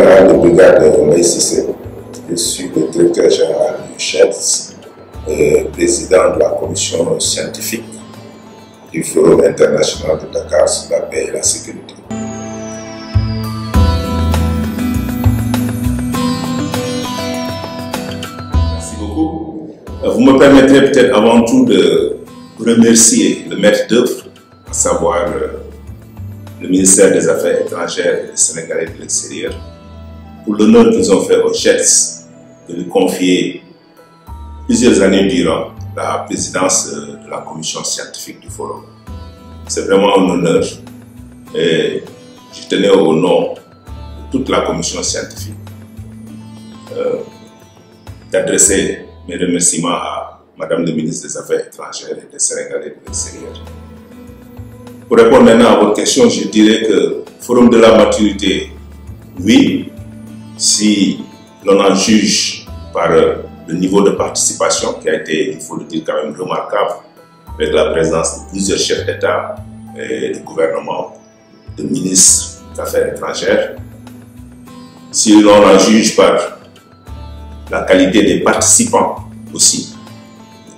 général de brigade Mbaye Cissé. Je suis le directeur général du CHEDS et président de la commission scientifique du Forum international de Dakar sur la paix et la sécurité. Merci beaucoup. Vous me permettrez peut-être avant tout de remercier le maître d'œuvre, à savoir le ministère des Affaires étrangères et des Sénégalais de l'extérieur, pour l'honneur qu'ils ont fait au CHEDS de lui confier plusieurs années durant la présidence de la commission scientifique du forum. C'est vraiment un honneur et je tenais au nom de toute la commission scientifique d'adresser mes remerciements à Madame le ministre des Affaires étrangères et des Sénégalais de l'extérieur. Pour répondre maintenant à votre question, je dirais que Forum de la maturité, oui, si l'on en juge par le niveau de participation qui a été, il faut le dire, quand même remarquable, avec la présence de plusieurs chefs d'État et de gouvernement, de ministres des Affaires étrangères. Si l'on en juge par la qualité des participants aussi,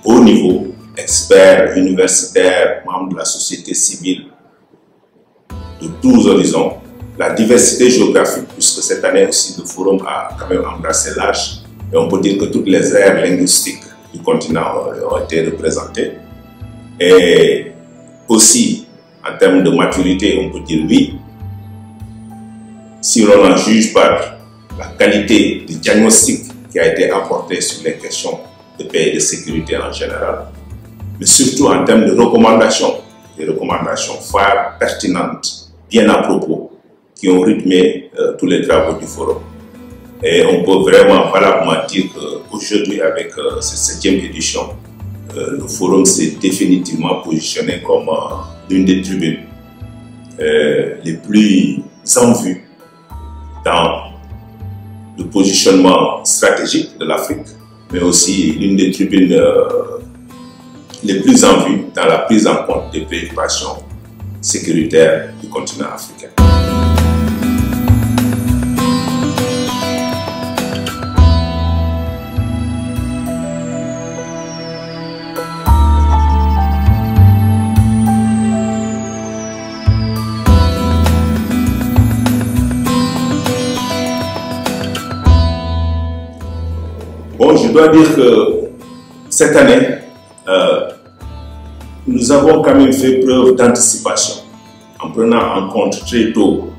de haut niveau, experts, universitaires, membres de la société civile, de tous horizons, la diversité géographique, puisque cette année aussi le forum a quand même embrassé large, et on peut dire que toutes les aires linguistiques du continent ont été représentées. Et aussi, en termes de maturité, on peut dire oui, si l'on en juge par la qualité du diagnostic qui a été apporté sur les questions de paix et de sécurité en général, mais surtout en termes de recommandations, des recommandations phares, pertinentes, bien à propos, qui ont rythmé tous les travaux du forum. Et on peut vraiment valablement dire qu'aujourd'hui, avec cette 7e édition, le forum s'est définitivement positionné comme l'une des tribunes les plus en vue dans le positionnement stratégique de l'Afrique, mais aussi l'une des tribunes les plus en vue dans la prise en compte des préoccupations sécuritaires du continent africain. Bon, je dois dire que cette année, nous avons quand même fait preuve d'anticipation en prenant en compte très tôt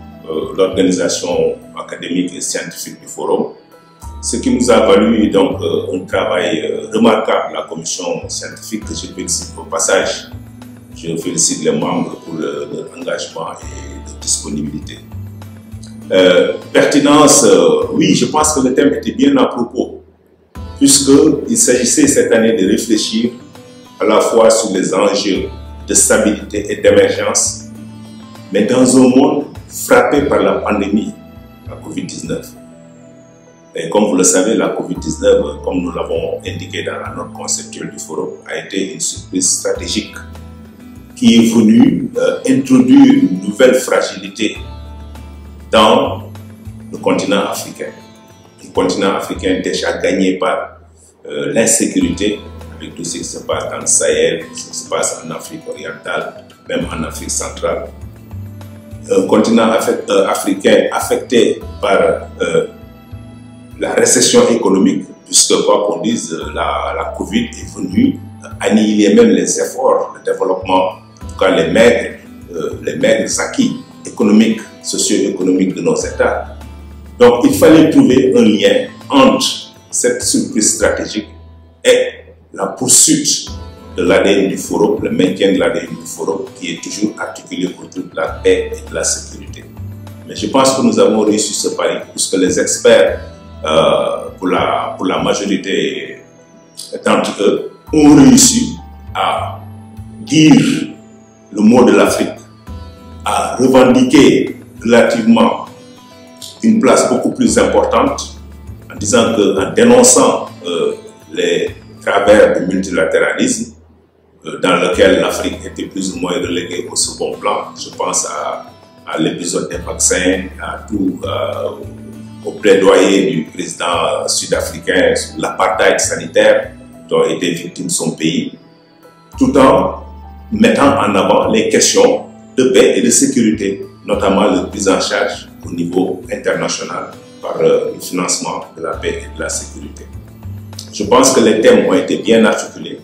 l'organisation académique et scientifique du forum, ce qui nous a valu donc un travail remarquable de la commission scientifique que je félicite au passage. Je félicite les membres pour leur engagement et leur disponibilité. Pertinence, oui, je pense que le thème était bien à propos, puisqu'il s'agissait cette année de réfléchir à la fois sur les enjeux de stabilité et d'émergence, mais dans un monde frappé par la pandémie, la Covid-19. Et comme vous le savez, la Covid-19, comme nous l'avons indiqué dans la note conceptuelle du forum, a été une surprise stratégique qui est venue introduire une nouvelle fragilité dans le continent africain. Le continent africain déjà gagné par l'insécurité, avec tout ce qui se passe dans le Sahel, ce qui se passe en Afrique orientale, même en Afrique centrale. Un continent africain affecté par la récession économique, puisque quoi qu'on dise, la Covid est venue annihiler même les efforts de développement, en tout cas les maigres acquis économiques, socio-économiques de nos États. Donc il fallait trouver un lien entre cette surprise stratégique et la poursuite de l'ADN du forum, le maintien de l'ADN du forum qui est toujours articulé autour de la paix et de la sécurité. Mais je pense que nous avons réussi ce pari, puisque les experts, pour la majorité d'entre eux, ont réussi à dire le mot de l'Afrique, à revendiquer relativement une place beaucoup plus importante, en disant que, en dénonçant les travers du multilatéralisme, dans lequel l'Afrique était plus ou moins reléguée au second plan. Je pense à l'épisode des vaccins, à tout au plaidoyer du président sud-africain sur l'apartheid sanitaire dont était victime son pays, tout en mettant en avant les questions de paix et de sécurité, notamment la prise en charge au niveau international par le financement de la paix et de la sécurité. Je pense que les thèmes ont été bien articulés,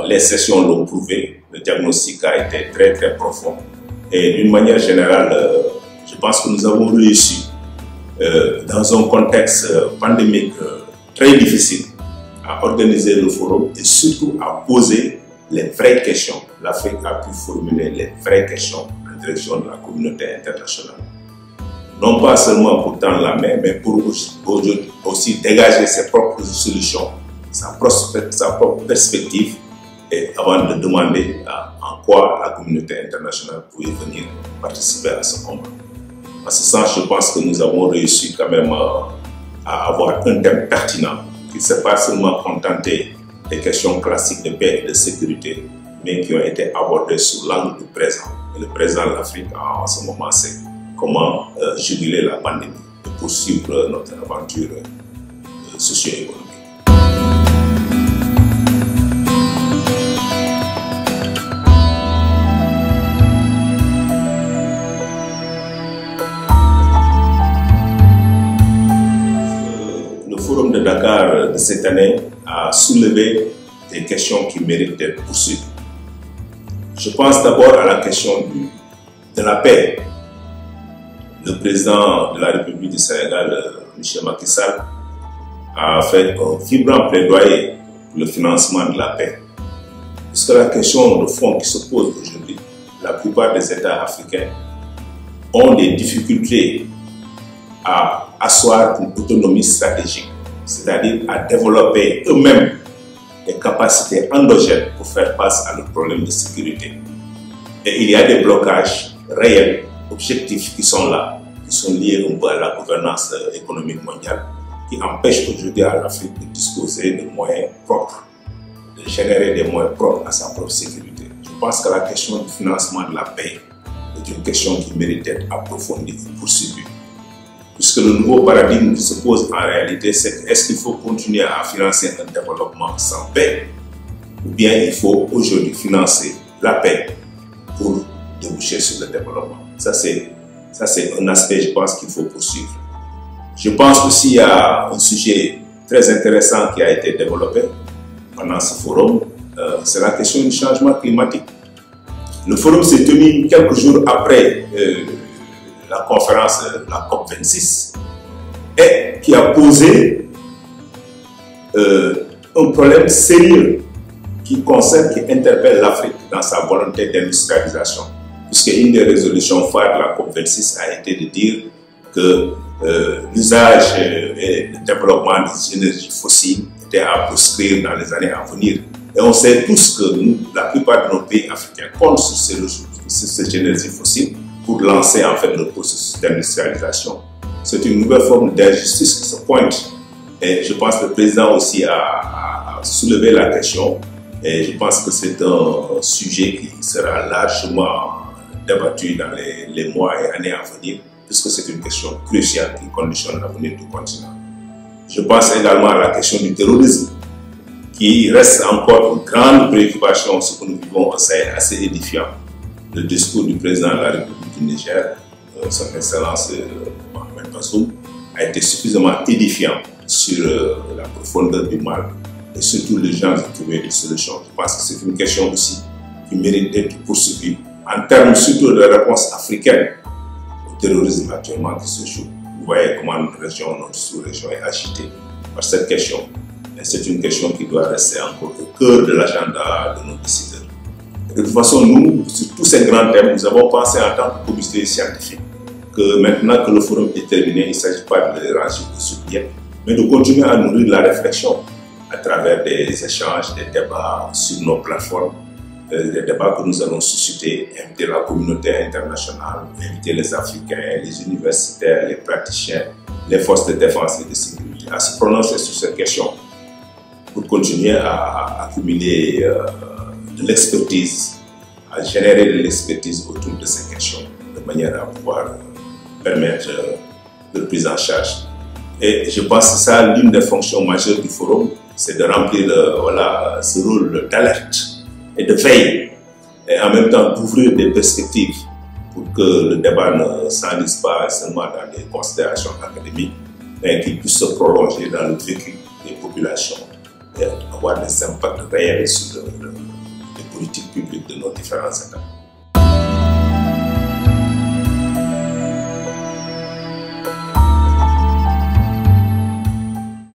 les sessions l'ont prouvé, le diagnostic a été très très profond et d'une manière générale, je pense que nous avons réussi dans un contexte pandémique très difficile à organiser le forum et surtout à poser les vraies questions. L'Afrique a pu formuler les vraies questions en direction de la communauté internationale. Non pas seulement pour tendre la main, mais pour aussi dégager ses propres solutions, sa propre perspective, et avant de demander en quoi la communauté internationale pouvait venir participer à ce combat. En ce sens, je pense que nous avons réussi quand même à avoir un thème pertinent qui ne s'est pas seulement contenté des questions classiques de paix et de sécurité, mais qui ont été abordées sous l'angle du présent. Et le présent de l'Afrique en ce moment, c'est comment juguler la pandémie et poursuivre notre aventure socio-économique. Le Forum de Dakar de cette année a soulevé des questions qui méritent d'être poursuivies. Je pense d'abord à la question de la paix. Le président de la République du Sénégal, M. Macky Sall, a fait un vibrant plaidoyer pour le financement de la paix. Puisque la question de fond qui se pose aujourd'hui, la plupart des États africains ont des difficultés à asseoir une autonomie stratégique, c'est-à-dire à développer eux-mêmes des capacités endogènes pour faire face à leurs problèmes de sécurité. Et il y a des blocages réels, objectifs qui sont là, qui sont liés un peu à la gouvernance économique mondiale, qui empêchent aujourd'hui à l'Afrique de disposer de moyens propres, de générer des moyens propres à sa propre sécurité. Je pense que la question du financement de la paix est une question qui mérite d'être approfondie et poursuivie. Puisque le nouveau paradigme qui se pose en réalité, c'est est-ce qu'il faut continuer à financer un développement sans paix, ou bien il faut aujourd'hui financer la paix pour déboucher sur le développement. Ça, c'est un aspect, je pense, qu'il faut poursuivre. Je pense aussi qu'il y a un sujet très intéressant qui a été développé pendant ce forum, c'est la question du changement climatique. Le forum s'est tenu quelques jours après la conférence de la COP26 et qui a posé un problème sérieux qui interpelle l'Afrique dans sa volonté d'industrialisation. Puisque une des résolutions phares de la COP26 a été de dire que l'usage et le développement des énergies fossiles était à proscrire dans les années à venir. Et on sait tous que la plupart de nos pays africains comptent sur ces énergies fossiles pour lancer en fait le processus d'industrialisation. C'est une nouvelle forme d'injustice qui se pointe. Et je pense que le président aussi a soulevé la question. Et je pense que c'est un sujet qui sera largement débattu dans les mois et années à venir, puisque c'est une question cruciale qui conditionne l'avenir du continent. Je pense également à la question du terrorisme, qui reste encore une grande préoccupation, ce que nous vivons au Sahel, assez édifiant. Le discours du président de la République du Niger, son Excellence Mohamed Bazoum, a été suffisamment édifiant sur la profondeur du mal et surtout l'urgence de trouver des solutions. Je pense que c'est une question aussi qui mérite d'être poursuivie en termes surtout de réponse africaine au terrorisme actuellement qui se joue. Vous voyez comment notre sous-région est agitée par cette question. Et c'est une question qui doit rester encore au cœur de l'agenda de nos décideurs. De toute façon, nous, sur tous ces grands thèmes, nous avons pensé en tant que comité scientifique que maintenant que le forum est terminé, il ne s'agit pas de les ranger au soublier, mais de continuer à nourrir la réflexion à travers des échanges, des débats sur nos plateformes, des débats que nous allons susciter, inviter la communauté internationale, inviter les Africains, les universitaires, les praticiens, les forces de défense et de sécurité à se prononcer sur ces questions pour continuer à accumuler de l'expertise, à générer de l'expertise autour de ces questions, de manière à pouvoir permettre de prise en charge. Et je pense que ça, l'une des fonctions majeures du forum, c'est de remplir ce rôle d'alerte et de veille, et en même temps d'ouvrir des perspectives pour que le débat ne s'enlise pas seulement dans des considérations académiques, mais qu'il puisse se prolonger dans le vécu des populations et avoir des impacts réels sur les politiques publiques de nos différents États.